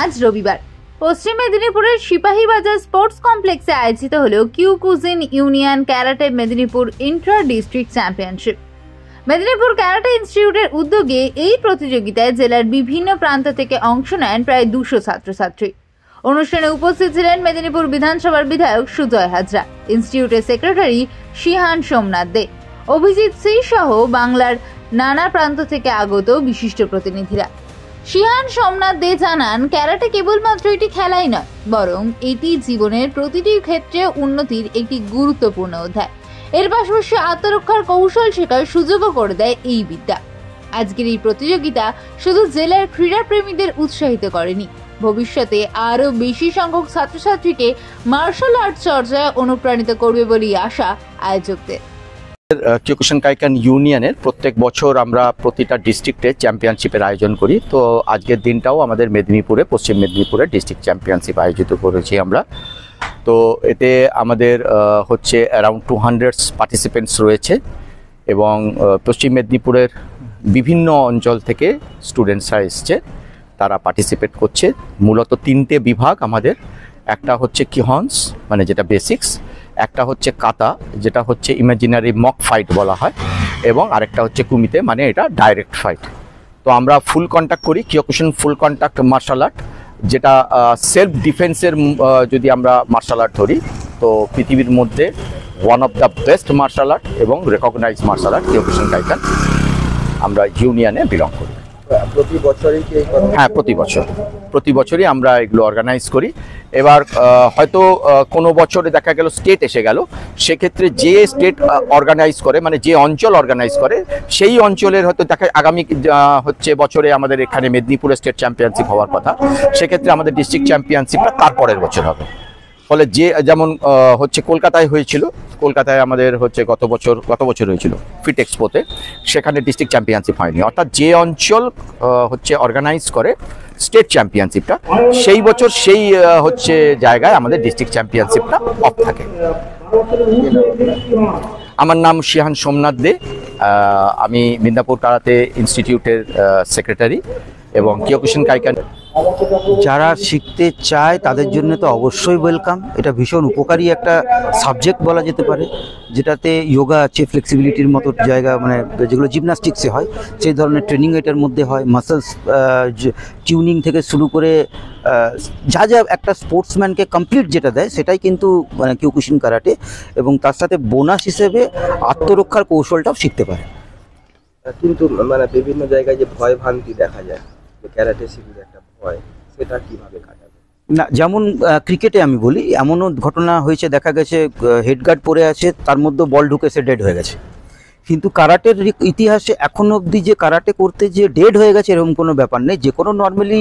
আজ রবিবার পশ্চিম মেদিনীপুরের সিপাহীবাজার স্পোর্টস কমপ্লেক্সে আয়োজিত হলো Kyokushin union karate Medinipur intra district championship. Medinipur karate ইনস্টিটিউটের উদ্যোগে এই প্রতিযোগিতায় জেলার বিভিন্ন প্রান্ত থেকে অংশ নেন প্রায় 200 ছাত্রছাত্রী। অনুষ্ঠানে উপস্থিত ছিলেন মেদিনীপুর বিধানসভার বিধায়ক সুজয় হাজরা, ইনস্টিটিউটের সেক্রেটারি শিহান সোমনাথ দে, অভিজিৎ সি সহ বাংলার নানা প্রান্ত থেকে আগত বিশিষ্ট প্রতিনিধিরা। শিহান সোমনাথ দে জানান, ক্যারাটে কেবলমাত্র একটি খেলাই নয়, বরং এটি জীবনের প্রতিটি ক্ষেত্রে উন্নতির একটি গুরুত্বপূর্ণ অধ্যায়। এর পাশাপাশি আত্মরক্ষার কৌশল শেখার সুযোগও করে দেয় এই বিদ্যা। আজকের এই প্রতিযোগিতা শুধু জেলার ক্রীড়াপ্রেমীদের উৎসাহিত করেনি, ভবিষ্যতে আরও বেশি সংখ্যক ছাত্রছাত্রীকে মার্শাল আর্ট চর্চায় অনুপ্রাণিত করবে বলেই আশা আয়োজকদের। কিয়োকুশিন কাইকান ইউনিয়নের প্রত্যেক বছর আমরা প্রতিটা ডিস্ট্রিক্টে চ্যাম্পিয়নশিপের আয়োজন করি। তো আজকের দিনটাও আমাদের মেদিনীপুরে, পশ্চিম মেদিনীপুরে ডিস্ট্রিক্ট চ্যাম্পিয়নশিপ আয়োজিত করেছি আমরা। তো এতে আমাদের হচ্ছে অ্যারাউন্ড 200 পার্টিসিপেন্টস রয়েছে এবং পশ্চিম মেদিনীপুরের বিভিন্ন অঞ্চল থেকে স্টুডেন্টসরা এসছে, তারা পার্টিসিপেট করছে। মূলত 3টে বিভাগ আমাদের, একটা হচ্ছে কিহন্স মানে যেটা বেসিক্স, একটা হচ্ছে কাতা যেটা হচ্ছে ইমাজিনারি মক ফাইট বলা হয়, এবং আরেকটা হচ্ছে কুমিতে মানে এটা ডাইরেক্ট ফাইট। তো আমরা ফুল কন্ট্যাক্ট করি, Kyokushin full contact martial art, যেটা সেলফ ডিফেন্সের যদি আমরা মার্শাল আর্ট ধরি তো পৃথিবীর মধ্যে one of the best martial art এবং recognise martial art Kyokushin Kaikan আমরা ইউনিয়নে বিলং করি। প্রতি বছরই কি? হ্যাঁ, প্রতি বছরই আমরা এগুলো অর্গানাইজ করি। এবার হয়তো কোনো বছরে দেখা গেল স্টেট এসে গেল, সেক্ষেত্রে যে স্টেট অর্গানাইজ করে মানে যে অঞ্চল অর্গানাইজ করে সেই অঞ্চলের হয়তো দেখা আগামী হচ্ছে বছরে আমাদের এখানে মেদিনীপুরে স্টেট চ্যাম্পিয়নশিপ হওয়ার কথা, সেক্ষেত্রে আমাদের ডিস্ট্রিক্ট চ্যাম্পিয়নশিপটা তারপরের বছর হবে। ফলে যে যেমন হচ্ছে কলকাতায় হয়েছিল, কলকাতায় আমাদের হচ্ছে গত বছর হয়েছিল ফিট এক্সপোতে, সেখানে ডিস্ট্রিক্ট চ্যাম্পিয়নশিপ হয়নি। অর্থাৎ যে অঞ্চল হচ্ছে অর্গানাইজ করে স্টেট চ্যাম্পিয়নশিপটা, সেই বছর সেই হচ্ছে জায়গায় আমাদের ডিস্ট্রিক্ট চ্যাম্পিয়নশিপটা অফ থাকে। আমার নাম শিহান সোমনাথ দে, আমি মিদনাপুর কারাতে ইনস্টিটিউটের সেক্রেটারি এবং কিয়োকুশিন কাইকান। যারা শিখতে চায় তাদের জন্য তো অবশ্যই ওয়েলকাম। এটা ভীষণ উপকারী একটা সাবজেক্ট বলা যেতে পারে, যেটাতে যোগা আছে, ফ্লেক্সিবিলিটির মতো জায়গা, মানে যেগুলো জিমনাস্টিক্সে হয় সেই ধরনের ট্রেনিং এটার মধ্যে হয়। মাসেলস টিউনিং থেকে শুরু করে যা যা একটা স্পোর্টসম্যানকে কমপ্লিট যেটা দেয় সেটাই কিন্তু মানে কিয়োকুশিন কারাটে, এবং তার সাথে বোনাস হিসেবে আত্মরক্ষার কৌশলটাও শিখতে পারে। কিন্তু মানে বিভিন্ন জায়গায় যে ভয় ভ্রান্তি দেখা যায়, ক্যারাটে শিখলে একটা ভয়, সেটা কিভাবে কাটাবে? না, যেমন ক্রিকেটে আমি বলি, এমনও ঘটনা হয়েছে, দেখা গেছে হেডগার্ড পরে আছে, তার মধ্যে বল ঢুকেছে, ডেড হয়ে গেছে। কিন্তু কারাটের ইতিহাসে এখনো অবধি যে কারাটে করতে যে ডেড হয়ে গেছে এরকম কোনো ব্যাপার নেই। যে কোনো নর্মালি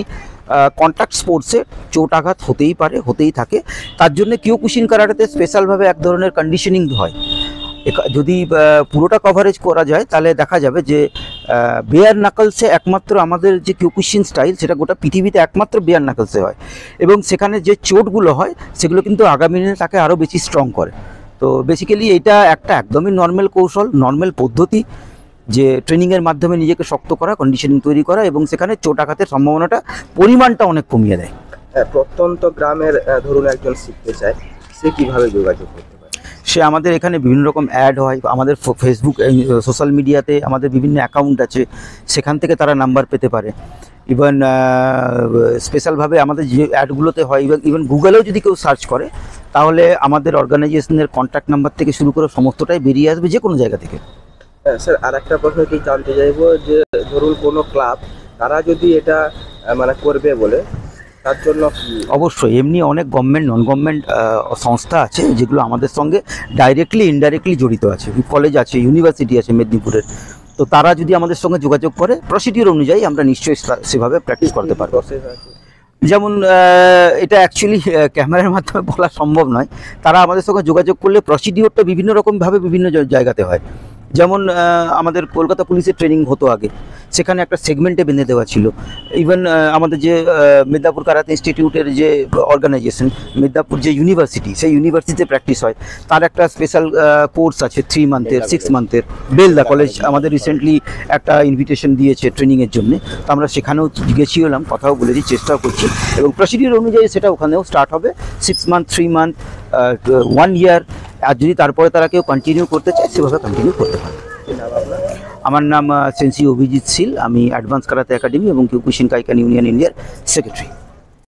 কন্ট্যাক্ট স্পোর্টসে চোট আঘাত হতেই পারে, হতেই থাকে। তার জন্য কিয়োকুশিন কারাটেতে স্পেশালভাবে এক ধরনের কন্ডিশনিং হয়। যদি পুরোটা কভারেজ করা যায় তাহলে দেখা যাবে যে বেয়ার নাকলসে একমাত্র আমাদের যে কিয়োকুশিন স্টাইল, সেটা গোটা পৃথিবীতে একমাত্র বেয়ার নাকলসে হয়, এবং সেখানে যে চোটগুলো হয় সেগুলো কিন্তু আগামী দিনে তাকে আরও বেশি স্ট্রং করে। তো বেসিক্যালি এটা একটা একদমই নর্মাল কৌশল, নর্মাল পদ্ধতি, যে ট্রেনিংয়ের মাধ্যমে নিজেকে শক্ত করা, কন্ডিশনিং তৈরি করা, এবং সেখানে চোট আঘাতের সম্ভাবনাটা, পরিমাণটা অনেক কমিয়ে দেয়। প্রত্যন্ত গ্রামের ধরুন একজন শিখতে চায়, সে কীভাবে যোগাযোগ করতে? সে আমাদের এখানে বিভিন্ন রকম অ্যাড হয়, আমাদের ফেসবুক সোশ্যাল মিডিয়াতে আমাদের বিভিন্ন অ্যাকাউন্ট আছে, সেখান থেকে তারা নাম্বার পেতে পারে। ইভেন স্পেশালভাবে আমাদের যে অ্যাডগুলোতে হয়, ইভেন গুগলেও যদি কেউ সার্চ করে তাহলে আমাদের অর্গানাইজেশনের কন্ট্যাক্ট নাম্বার থেকে শুরু করে সমস্তটাই বেরিয়ে আসবে যে কোনো জায়গা থেকে। স্যার, আর একটা প্রশ্ন কি জানতে চাইবো, যে ধরুন কোনো ক্লাব তারা যদি এটা মানে করবে বলে, তার জন্য অবশ্যই এমনি অনেক গভর্নমেন্ট, নন গভর্নমেন্ট সংস্থা আছে যেগুলো আমাদের সঙ্গে ডাইরেক্টলি ইনডাইরেক্টলি জড়িত আছে। কলেজ আছে, ইউনিভার্সিটি আছে মেদিনীপুরের। তো তারা যদি আমাদের সঙ্গে যোগাযোগ করে, প্রসিডিওর অনুযায়ী আমরা নিশ্চয়ই সেভাবে প্র্যাকটিস করতে পারবো। যেমন এটা অ্যাকচুয়ালি ক্যামেরার মাধ্যমে বলা সম্ভব নয়, তারা আমাদের সঙ্গে যোগাযোগ করলে প্রসিডিওরটা বিভিন্ন রকমভাবে বিভিন্ন জায়গাতে হয়। যেমন আমাদের কলকাতা পুলিশের ট্রেনিং হতো আগে, সেখানে একটা সেগমেন্টে বেঁধে দেওয়া ছিল। ইভেন আমাদের যে মিদনাপুর কারাতে ইনস্টিটিউটের যে অর্গানাইজেশন, মিদনাপুর যে ইউনিভার্সিটি, সেই ইউনিভার্সিটিতে প্র্যাকটিস হয়, তার একটা স্পেশাল কোর্স আছে 3 মান্থের 6 মান্থের। বেলদা কলেজ আমাদের রিসেন্টলি একটা ইনভিটেশন দিয়েছে ট্রেনিংয়ের জন্য, তো আমরা সেখানেও গেছিলাম, কথাও বলেছি, চেষ্টাও করছি, এবং প্রসিডিউর অনুযায়ী সেটা ওখানেও স্টার্ট হবে। 6 মান্থ, 3 মান্থ, 1 ইয়ার, আর যদি তারপরে তারা কেউ কন্টিনিউ করতে চায় সেভাবে কন্টিনিউ করতে পারে। আমার নাম সেন্সি অভিজিৎ শীল, আমি অ্যাডভান্স কারাতে একাডেমি এবং কিউকুশিন কাইকান ইউনিয়ন ইন্ডিয়ার সেক্রেটারি।